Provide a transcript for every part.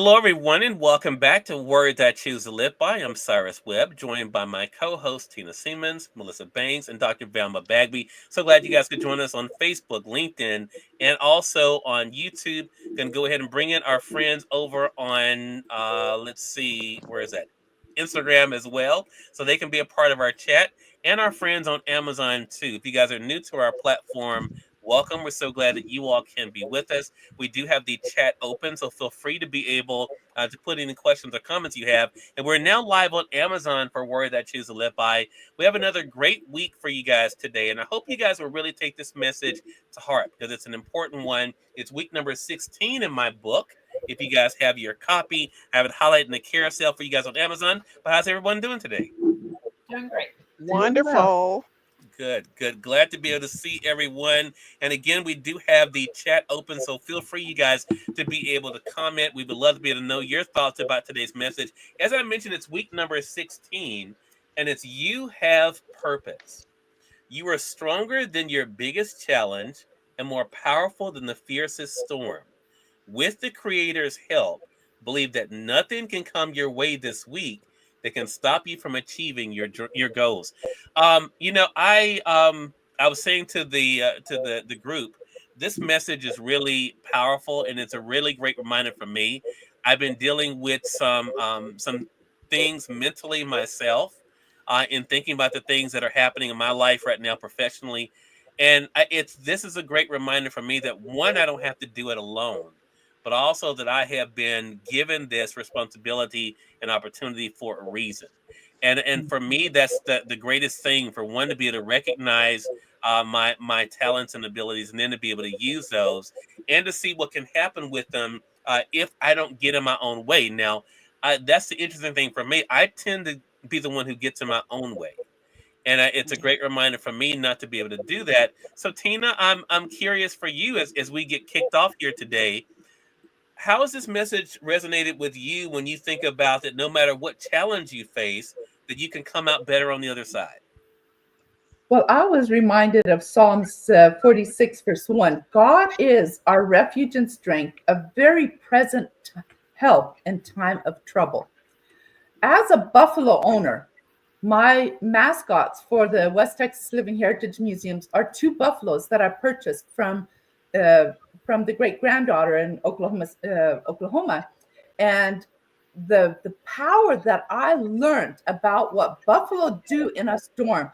Hello, everyone, and welcome back to Words I Choose to Live By. I'm Cyrus Webb, joined by my co-hosts Tina Siemens, Melissa Banks, and Dr. Velma Bagby. So glad you guys could join us on Facebook, LinkedIn, and also on YouTube. Going to go ahead and bring in our friends over on, let's see, where is that? Instagram as well, so they can be a part of our chat, and our friends on Amazon too. If you guys are new to our platform, welcome. We're so glad that you all can be with us. We do have the chat open, so feel free to be able to put any questions or comments you have. And we're now live on Amazon for Word I Choose to Live By. We have another great week for you guys today, and I hope you guys will really take this message to heart because it's an important one. It's week number 16 in my book. If you guys have your copy, I have it highlighted in the carousel for you guys on Amazon. But how's everyone doing today? Doing great. Wonderful. Good, good. Glad to be able to see everyone. And again, we do have the chat open, so feel free, you guys, to be able to comment. We would love to be able to know your thoughts about today's message. As I mentioned, it's week number 16, and it's You Have Purpose. You are stronger than your biggest challenge and more powerful than the fiercest storm. With the Creator's help, believe that nothing can come your way this week that can stop you from achieving your goals. I was saying to the group, this message is really powerful, and it's a really great reminder for me. I've been dealing with some things mentally myself, in thinking about the things that are happening in my life right now professionally, and it's this is a great reminder for me that one, I don't have to do it alone, but also that I have been given this responsibility and opportunity for a reason. And for me, that's the greatest thing, for one to be able to recognize my talents and abilities, and then to be able to use those and to see what can happen with them if I don't get in my own way. Now, that's the interesting thing for me. I tend to be the one who gets in my own way. And it's a great reminder for me not to be able to do that. So, Tina, I'm curious for you as we get kicked off here today. How has this message resonated with you when you think about that no matter what challenge you face, that you can come out better on the other side? Well, I was reminded of Psalms 46, verse 1. God is our refuge and strength, a very present help in time of trouble. As a Buffalo owner, my mascots for the West Texas Living Heritage Museums are two buffaloes that I purchased uh, from the great granddaughter in Oklahoma, and the power that I learned about what buffalo do in a storm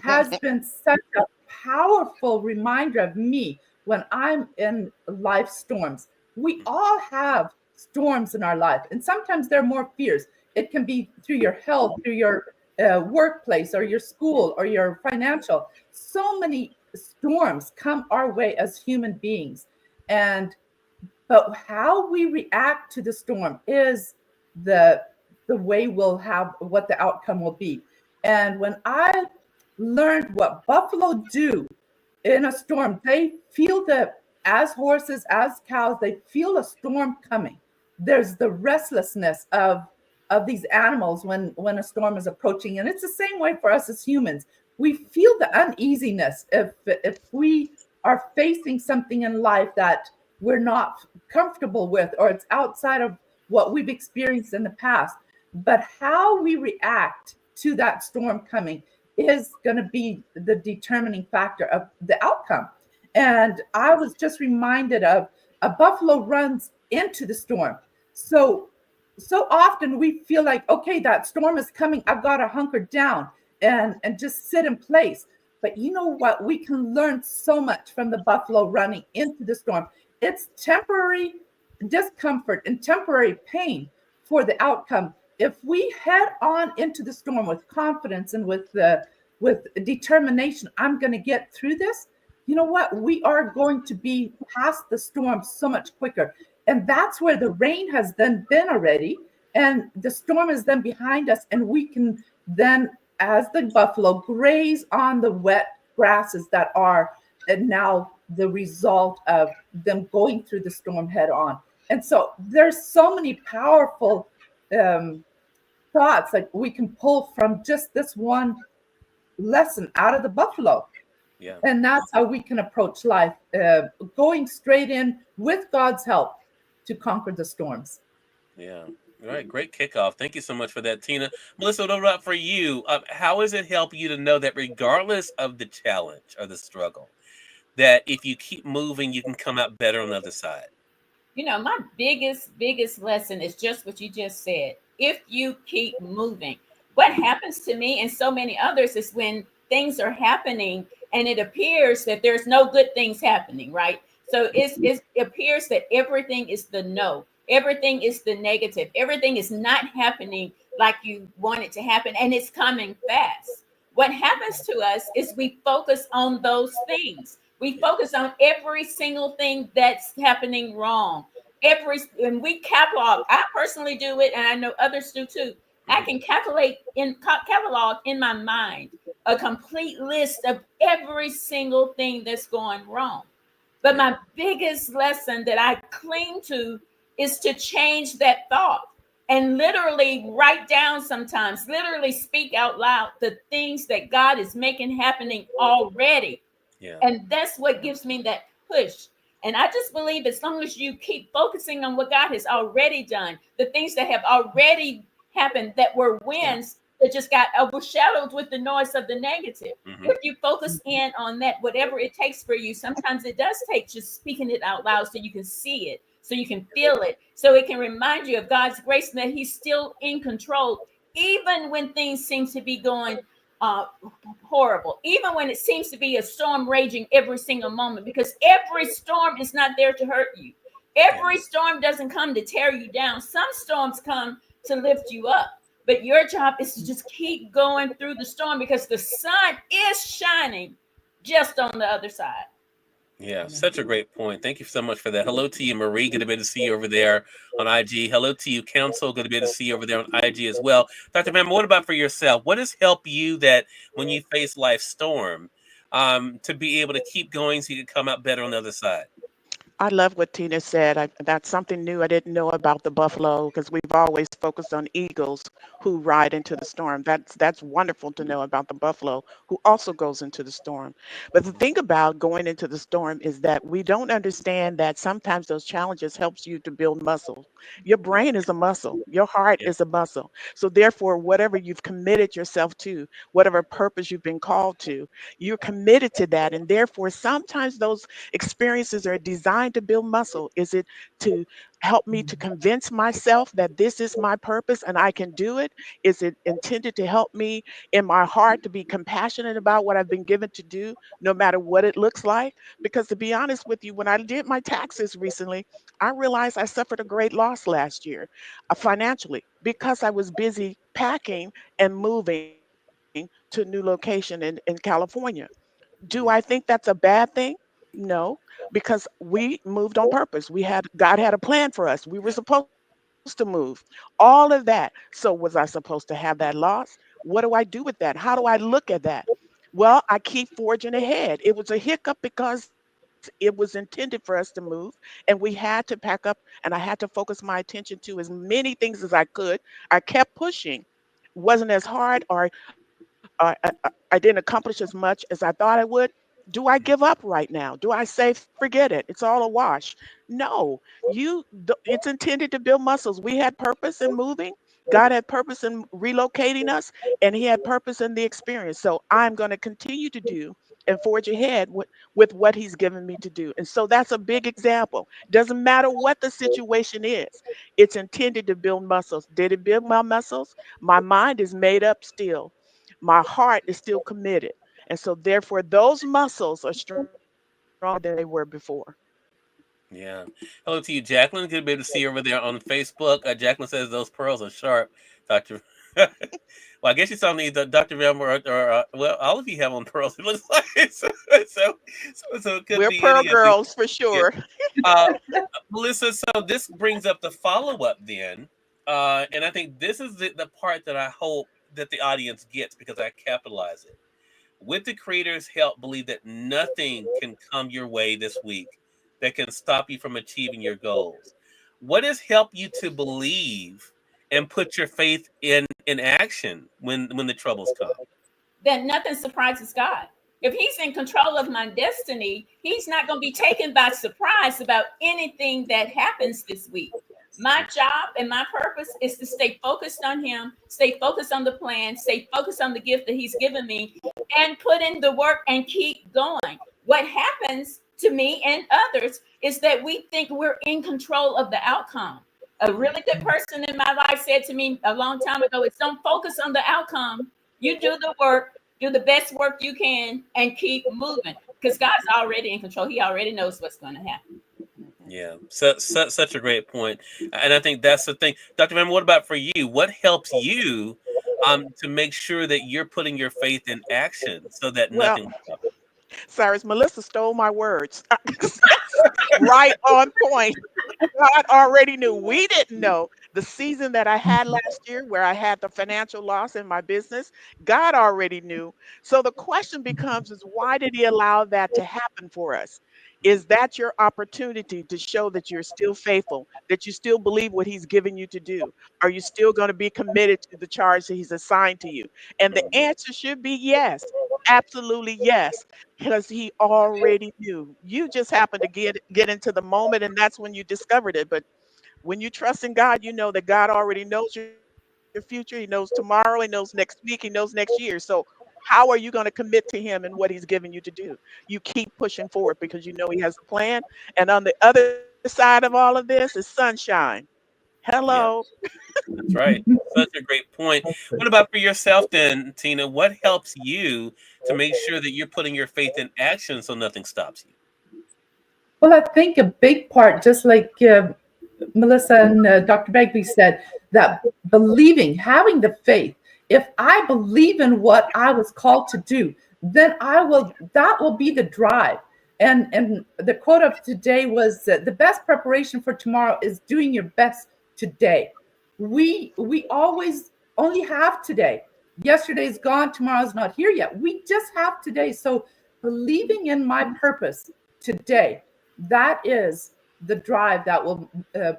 has been such a powerful reminder of me when I'm in life storms. We all have storms in our life, and sometimes they're more fierce. It can be through your health, through your workplace, or your school, or your financial. So many storms come our way as human beings, and but how we react to the storm is the the way we'll have what the outcome will be. And when I learned what buffalo do in a storm, they feel the as horses, as cows, they feel a storm coming. There's the restlessness of these animals when a storm is approaching, and it's the same way for us as humans. We feel the uneasiness if we are facing something in life that we're not comfortable with, or it's outside of what we've experienced in the past. But how we react to that storm coming is going to be the determining factor of the outcome. And I was just reminded of a buffalo runs into the storm. So often we feel like, okay, that storm is coming. I've got to hunker down and just sit in place. But you know what? We can learn so much from the buffalo running into the storm. It's temporary discomfort and temporary pain for the outcome. If we head on into the storm with confidence and with determination, I'm going to get through this. You know what? We are going to be past the storm so much quicker. And that's where the rain has then been already. And the storm is then behind us. And we can then, as the buffalo, graze on the wet grasses that are now the result of them going through the storm head on. And so there's so many powerful um, thoughts that we can pull from just this one lesson out of the buffalo. Yeah. And that's how we can approach life, going straight in with God's help to conquer the storms. Yeah. All right. Great kickoff. Thank you so much for that, Tina. Melissa, what about for you? How does it help you to know that regardless of the challenge or the struggle, that if you keep moving, you can come out better on the other side? My biggest lesson is just what you just said. If you keep moving, what happens to me and so many others is when things are happening and it appears that there's no good things happening, right? So it appears that everything is the no, everything is the negative, everything is not happening like you want it to happen, and it's coming fast. What happens to us is we focus on those things. We Yeah. focus on every single thing that's happening wrong. And we catalog. I personally do it, and I know others do too. I Hmm. can catalog in my mind a complete list of every single thing that's going wrong. But Yeah. my biggest lesson that I cling to is to change that thought and literally write down sometimes, literally speak out loud the things that God is making happening already. Yeah. And that's what gives me that push. And I just believe as long as you keep focusing on what God has already done, the things that have already happened that were Yeah. wins that just got overshadowed with the noise of the negative. Hmm. If you focus in on that, whatever it takes for you, sometimes it does take just speaking it out loud so you can see it, so you can feel it, so it can remind you of God's grace and that He's still in control, even when things seem to be going uh, horrible, even when it seems to be a storm raging every single moment, because every storm is not there to hurt you. Yeah. Every storm doesn't come to tear you down. Some storms come to lift you up. But your job is to just keep going through the storm because the sun is shining just on the other side. Yeah, such a great point. Thank you so much for that. Hello to you, Marie. Good to be able to see you over there on IG. Hello to you, Council. Good to be able to see you over there on IG as well. Dr. Van, what about for yourself? What has helped you that when you face life's storm, to be able to keep going so you can come out better on the other side? I love what Tina said. That's something new I didn't know about the buffalo because we've always focused on eagles who ride into the storm. That's wonderful to know about the buffalo who also goes into the storm. But the thing about going into the storm is that we don't understand that sometimes those challenges helps you to build muscle. Your brain is a muscle. Your heart Yeah. is a muscle. So therefore, whatever you've committed yourself to, whatever purpose you've been called to, you're committed to that. And therefore, sometimes those experiences are designed to build muscle. Is it to help me to convince myself that this is my purpose and I can do it? Is it intended to help me in my heart to be compassionate about what I've been given to do, no matter what it looks like? Because to be honest with you, when I did my taxes recently, I realized I suffered a great loss last year financially because I was busy packing and moving to a new location in California. Do I think that's a bad thing? No, because we moved on purpose. God had a plan for us. We were supposed to move. All of that. So was I supposed to have that loss? What do I do with that? How do I look at that? Well, I keep forging ahead. It was a hiccup because it was intended for us to move and we had to pack up and I had to focus my attention to as many things as I could. I kept pushing. Wasn't as hard or I didn't accomplish as much as I thought I would. Do I give up right now? Do I say forget it? It's all a wash? No. It's intended to build muscles. We had purpose in moving. God had purpose in relocating us, and He had purpose in the experience. So I'm going to continue to do and forge ahead with what He's given me to do. And so that's a big example. Doesn't matter what the situation is, it's intended to build muscles. Did it build my muscles? My mind is made up still. My heart is still committed. And so, therefore, those muscles are stronger than they were before. Yeah. Hello to you, Jacqueline. Good to be able to see you over there on Facebook. Jacqueline says those pearls are sharp, Doctor. Well, I guess you saw me, Doctor Velma, or well, all of you have on pearls. It looks like so it could We're be pearl any of you. girls for Yeah. sure. Uh, Melissa, so this brings up the follow up then, and I think this is the part that I hope that the audience gets because I capitalize it. With the creator's help, believe that nothing can come your way this week that can stop you from achieving your goals. What has helped you to believe and put your faith in action when the troubles come? Then nothing surprises God. If He's in control of my destiny, He's not going to be taken by surprise about anything that happens this week. My job and my purpose is to stay focused on him, stay focused on the plan, stay focused on the gift that he's given me, and put in the work and keep going. What happens to me and others is that we think we're in control of the outcome. A really good person in my life said to me a long time ago, it's don't focus on the outcome. You do the work, do the best work you can, and keep moving. Because God's already in control. He already knows what's going to happen. Yeah, such a great point, and I think that's the thing, Dr. Van. What about for you? What helps you to make sure that you're putting your faith in action so that Well, nothing will stop you? Cyrus, Melissa stole my words. Right on point. God already knew. We didn't know the season that I had last year where I had the financial loss in my business. God already knew. So the question becomes is why did he allow that to happen for us? Is that your opportunity to show that you're still faithful, that you still believe what he's given you to do? Are you still going to be committed to the charge that he's assigned to you? And the answer should be yes. Absolutely yes, because he already knew. You just happened to get into the moment, and that's when you discovered it. But when you trust in God, you know that God already knows your future. He knows tomorrow. He knows next week. He knows next year. So how are you going to commit to him and what he's given you to do? You keep pushing forward because you know he has a plan. And on the other side of all of this is sunshine. Hello. Yeah, that's right. Such a great point. What about for yourself then, Tina? What helps you to make sure that you're putting your faith in action so nothing stops you? Well, I think a big part, just like Melissa and Dr. Bagby said, that believing, having the faith. If I believe in what I was called to do, then I will. That will be the drive. And the quote of today was the best preparation for tomorrow is doing your best today. We always only have today. Yesterday's gone. Tomorrow's not here yet. We just have today. So believing in my purpose today, that is the drive that will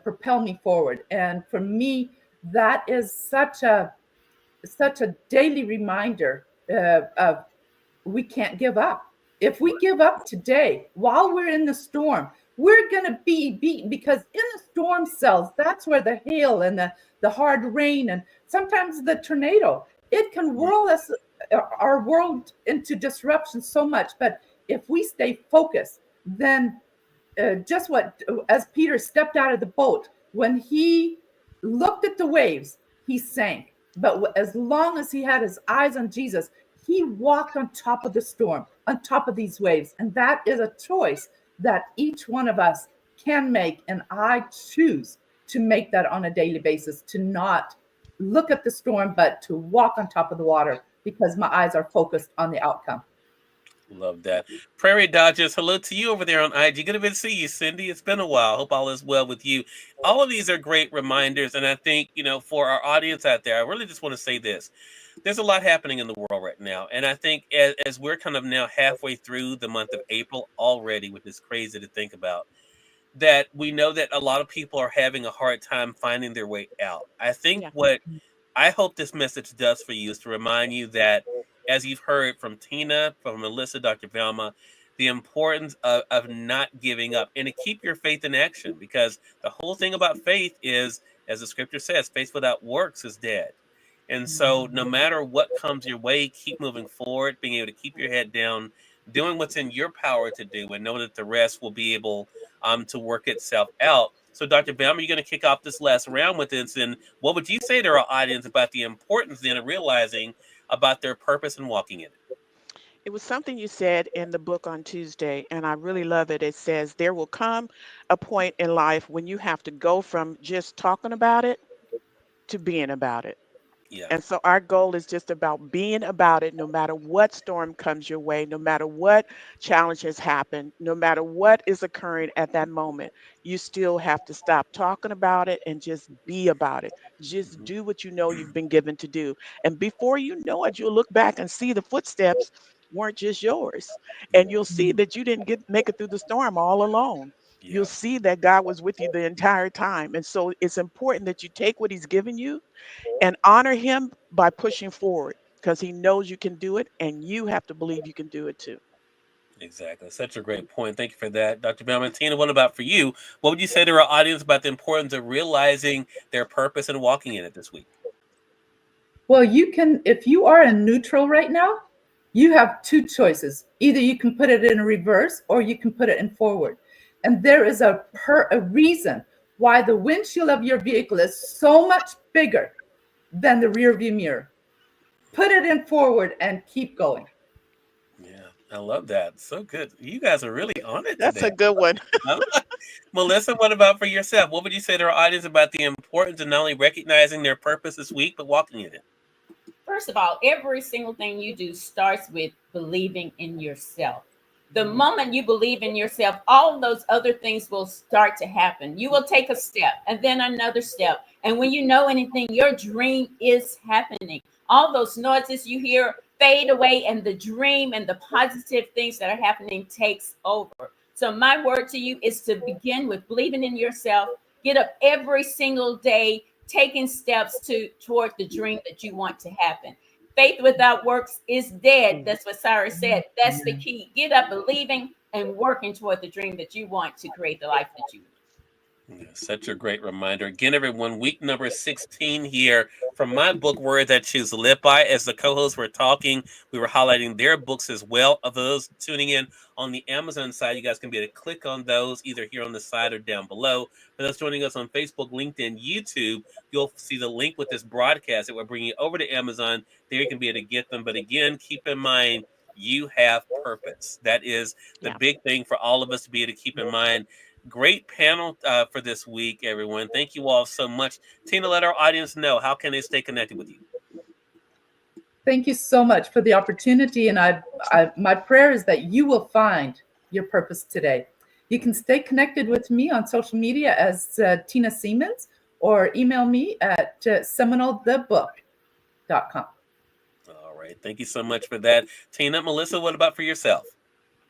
propel me forward. And for me, that is such a daily reminder of we can't give up. If we give up today while we're in the storm, we're going to be beaten, because in the storm cells, that's where the hail and the hard rain and sometimes the tornado, it can whirl us, our world, into disruption so much. But if we stay focused, then just what, as Peter stepped out of the boat, when he looked at the waves, he sank. But as long as he had his eyes on Jesus, he walked on top of the storm, on top of these waves. And that is a choice that each one of us can make. And I choose to make that on a daily basis, to not look at the storm, but to walk on top of the water, because my eyes are focused on the outcome. Love that. Prairie Dodgers, hello to you over there on IG. Good to see you, Cindy. It's been a while. Hope all is well with you. All of these are great reminders. And I think, for our audience out there, I really just want to say this. There's a lot happening in the world right now. And I think as we're kind of now halfway through the month of April already, which is crazy to think about, that we know that a lot of people are having a hard time finding their way out. I think Yeah. what I hope this message does for you is to remind you that, as you've heard from Tina, from Melissa, Dr. Velma, the importance of not giving up and to keep your faith in action, because the whole thing about faith is, as the scripture says, faith without works is dead. And so no matter what comes your way, keep moving forward, being able to keep your head down, doing what's in your power to do, and know that the rest will be able to work itself out. So, Dr. Bam, you're going to kick off this last round with this. And what would you say to our audience about the importance then of realizing about their purpose and walking in it? It was something you said in the book on Tuesday, and I really love it. It says, there will come a point in life when you have to go from just talking about it to being about it. Yeah. And so our goal is just about being about it no matter what storm comes your way, no matter what challenge has happened, no matter what is occurring at that moment. You still have to stop talking about it and just be about it. Just Mhm. do what you know you've been given to do. And before you know it, you'll look back and see the footsteps weren't just yours. And Yeah. you'll see that you didn't make it through the storm all alone. You'll Yeah. see that God was with you the entire time. And so it's important that you take what he's given you and honor him by pushing forward because he knows you can do it and you have to believe you can do it too. Exactly. Such a great point. Thank you for that, Dr. Velma. Tina, what about for you? What would you say to our audience about the importance of realizing their purpose and walking in it this week? Well, you can, if you are in neutral right now, you have two choices. Either you can put it in reverse or you can put it in forward. And there is a reason why the windshield of your vehicle is so much bigger than the rear view mirror. Put it in forward and keep going. Yeah, I love that. So good. You guys are really on it That's today. a good one. Melissa, what about for yourself? What would you say to our audience about the importance of not only recognizing their purpose this week, but walking in it? First of all, every single thing you do starts with believing in yourself. The moment you believe in yourself, all of those other things will start to happen. You will take a step and then another step. And when you know anything, your dream is happening. All those noises you hear fade away, and the dream and the positive things that are happening takes over. So my word to you is to begin with believing in yourself. Get up every single day, taking steps toward the dream that you want to happen. Faith without works is dead. That's what Cyrus said. That's the key. Get up believing and working toward the dream that you want to create the life that you want. Yeah, such a great reminder. Again, everyone, week number 16 here from my book, Words I Choose to Live By. As the co hosts were talking, we were highlighting their books as well. Of those tuning in on the Amazon side, you guys can be able to click on those either here on the side or down below. For those joining us on Facebook, LinkedIn, YouTube, you'll see the link with this broadcast that we're bringing over to Amazon. There you can be able to get them. But again, keep in mind, you have purpose. That is the Yeah. big thing for all of us to be able to keep in mind. Great panel for this week, everyone. Thank you all so much. Tina, let our audience know, how can they stay connected with you? Thank you so much for the opportunity. And my prayer is that you will find your purpose today. You can stay connected with me on social media as Tina Siemens, or email me at seminalthebook.com. All right. Thank you so much for that. Tina, Melissa, what about for yourself?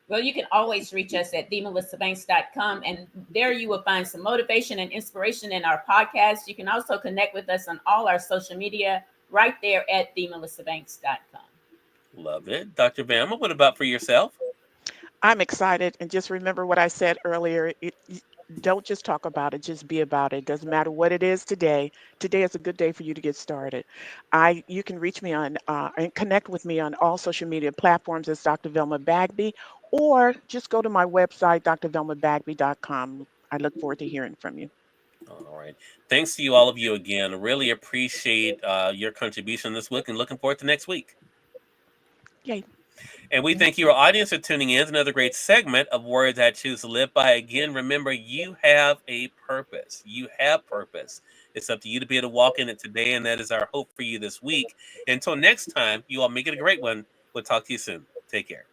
Well, you can always reach us at themelissabanks.com, and there you will find some motivation and inspiration in our podcast. You can also connect with us on all our social media right there at themelissabanks.com. Love it. Dr. Velma, what about for yourself? I'm excited. And just remember what I said earlier. Don't just talk about it, just be about it. Doesn't matter what it is today. Today is a good day for you to get started. You can reach me on and connect with me on all social media platforms as Dr. Velma Bagby, or just go to my website, drvelmabagby.com. I look forward to hearing from you. All right. Thanks to you, all of you again. Really appreciate your contribution this week and looking forward to next week. Yay. And we thank you, our audience, for tuning in to another great segment of Words I Choose to Live By. Again, remember, you have a purpose. You have purpose. It's up to you to be able to walk in it today, and that is our hope for you this week. Until next time, you all make it a great one. We'll talk to you soon. Take care.